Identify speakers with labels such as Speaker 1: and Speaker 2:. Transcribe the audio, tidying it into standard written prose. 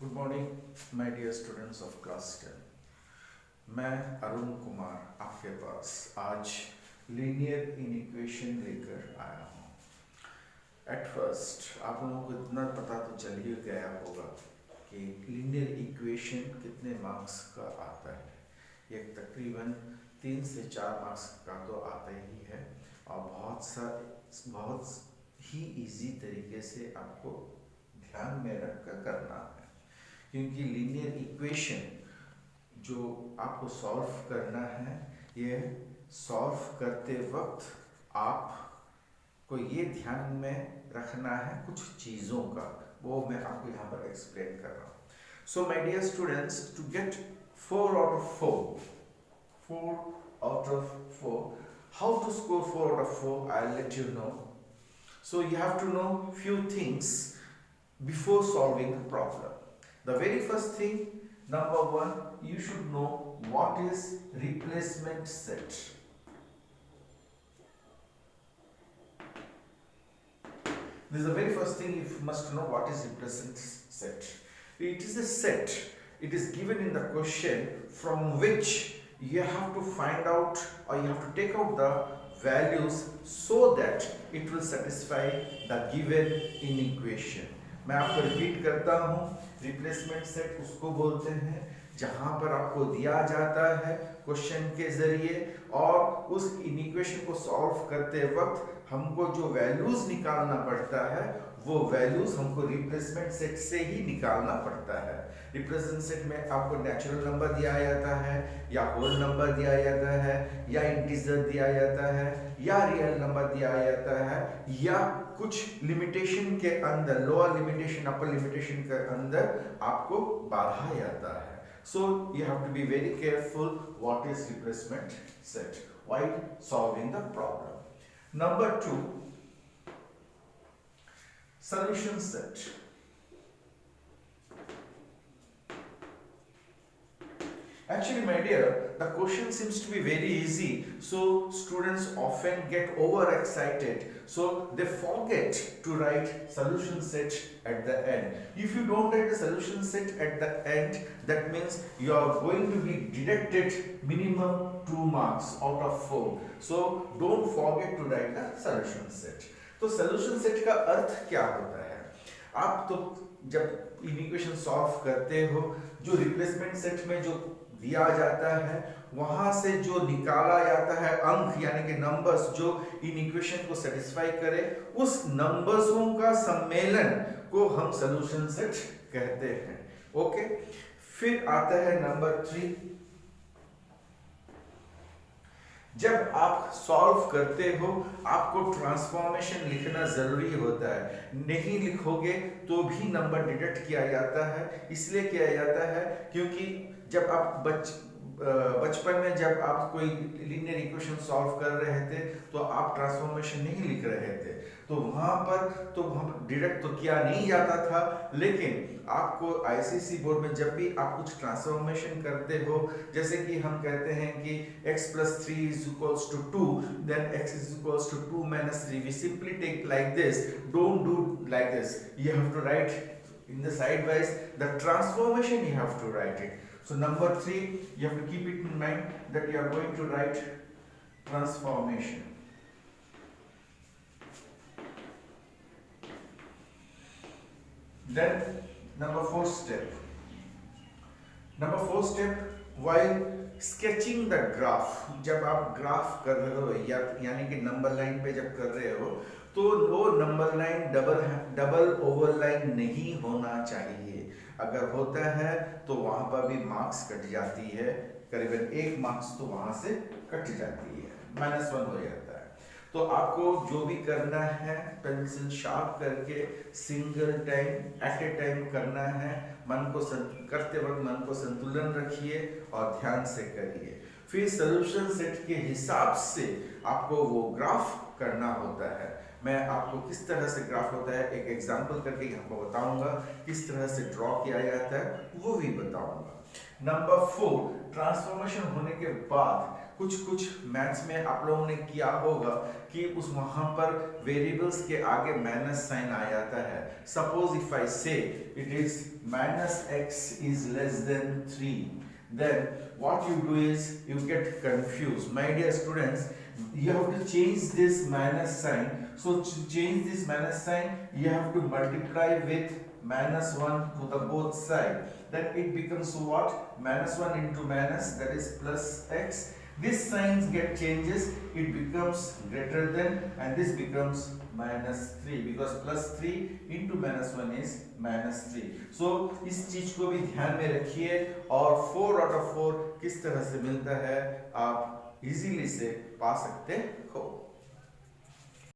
Speaker 1: Good morning my dear students of class 10। मैं अरुण कुमार आपके पास आज लीनियर इनइक्वेशन लेकर आया हूँ। एट फर्स्ट आप लोगों को इतना पता तो चल ही गया होगा कि लीनियर इक्वेशन कितने मार्क्स का आता है। ये तकरीबन 3 से 4 मार्क्स का तो आता ही है और बहुत ही इजी तरीके से आपको ध्यान में रखकर करना है, क्योंकि लीनियर इक्वेशन जो आपको सॉल्व करना है, ये सॉल्व करते वक्त आपको ये ध्यान में रखना है कुछ चीज़ों का, वो मैं आपको यहाँ पर एक्सप्लेन कर रहा हूँ। So my dear students, to get 4 out of 4, how to score 4 out of 4, I'll let you know. So you have to know few things before solving the problem. The very first thing, number one, you should know what is replacement set. This is the very first thing you must know, what is replacement set. It is a set. It is given in the question from which you have to find out, or you have to take out the values so that it will satisfy the given inequation. मैं आपको repeat करता हूँ, replacement set उसको बोलते हैं जहां पर आपको दिया जाता है क्वेश्चन के जरिए और उस इनइक्वेशन को सॉल्व करते वक्त हमको जो वैल्यूज निकालना पड़ता है वो वैल्यूज हमको रिप्लेसमेंट सेट से ही निकालना पड़ता है। रिप्रेजेंट सेट में आपको नेचुरल नंबर दिया जाता है या होल नंबर दिया जाता है या इंटीजर दिया जाता है या रियल नंबर दिया जाता है या कुछ लिमिटेशन के अंदर, लोअर लिमिटेशन अपर लिमिटेशन के अंदर आपको बांधा जाता है। So you have to be very careful what is replacement set while solving the problem. Number 2, solution set. Actually, my dear, the question seems to be very easy, so students often get overexcited, so they forget to write solution set at the end. If you don't write the solution set at the end, that means you are going to be deducted minimum 2 marks out of 4. So don't forget to write the solution set. तो solution set का अर्थ क्या होता है? आप तो जब equation solve करते हो, जो रिप्लेसमेंट सेट में जो दिया जाता है वहां से जो निकाला जाता है अंक यानी कि नंबर्स जो इन इक्वेशन को सेटिस्फाई करे, उस नंबर्सों का सम्मेलन को हम सॉल्यूशन सेट कहते हैं। ओके, फिर आता है नंबर 3। जब आप सॉल्व करते हो आपको ट्रांसफॉर्मेशन लिखना जरूरी होता है, नहीं लिखोगे तो भी नंबर डिडक्ट किया जाता है। इसलिए किया जाता है क्योंकि जब आप बचपन में जब आप कोई लीनियर इक्वेशन सॉल्व कर रहे थे तो आप ट्रांसफॉर्मेशन नहीं लिख रहे थे, तो वहां पर डिडक्ट तो किया नहीं जाता था। लेकिन आपको आईसीएसई बोर्ड में जब भी आप कुछ ट्रांसफॉर्मेशन करते हो, जैसे कि हम कहते हैं कि x + 3 = 2, then x = 2 - 3, we simply take like this. Don't do like this. You have to write in the sidewise the transformation, you have to write it. So number 3, you have to keep it in mind that you are going to write transformation. Then number 4 step. Number 4 step, while sketching the graph, जब आप graph कर रहे हो यानी कि number line पे जब कर रहे हो तो वो नंबर लाइन डबल ओवरलाइन नहीं होना चाहिए। अगर होता है तो वहां पर भी मार्क्स कट जाती है, करीबन 1 मार्क्स तो वहां से कट जाती है, -1 हो जाता है। तो आपको जो भी करना है पेंसिल शार्प करके single time at a time करना है। करते वक्त मन को संतुलन रखिए और ध्यान से करिए। फिर सॉल्यूशन सेट के हिसाब से आपको वो ग्राफ करना होता है। मैं आपको किस तरह से ग्राफ होता है एक एग्जांपल करके यहाँ पर बताऊंगा, किस तरह से ड्रॉ किया जाता है वो भी बताऊंगा। नंबर 4, ट्रांसफॉर्मेशन होने के बाद कुछ मैथ्स में आप लोगों ने किया होगा कि उस वहां पर वेरिएबल्स के आगे माइनस साइन आ जाता है. सपोज इफ आई से it is minus x is less than 3, then what you do is you get confused. My dear students, you have to change this minus sign. So to change this minus sign, you have to multiply with minus 1 to the both side. Then it becomes what? Minus 1 into minus, that is plus x. This signs get changes, it becomes greater than, and this becomes minus 3 because plus 3 into minus 1 is minus 3. So इस चीज को भी ध्यान में रखिए और 4 out of 4 किस तरह से मिलता है आप इजीली से पा सकते हो.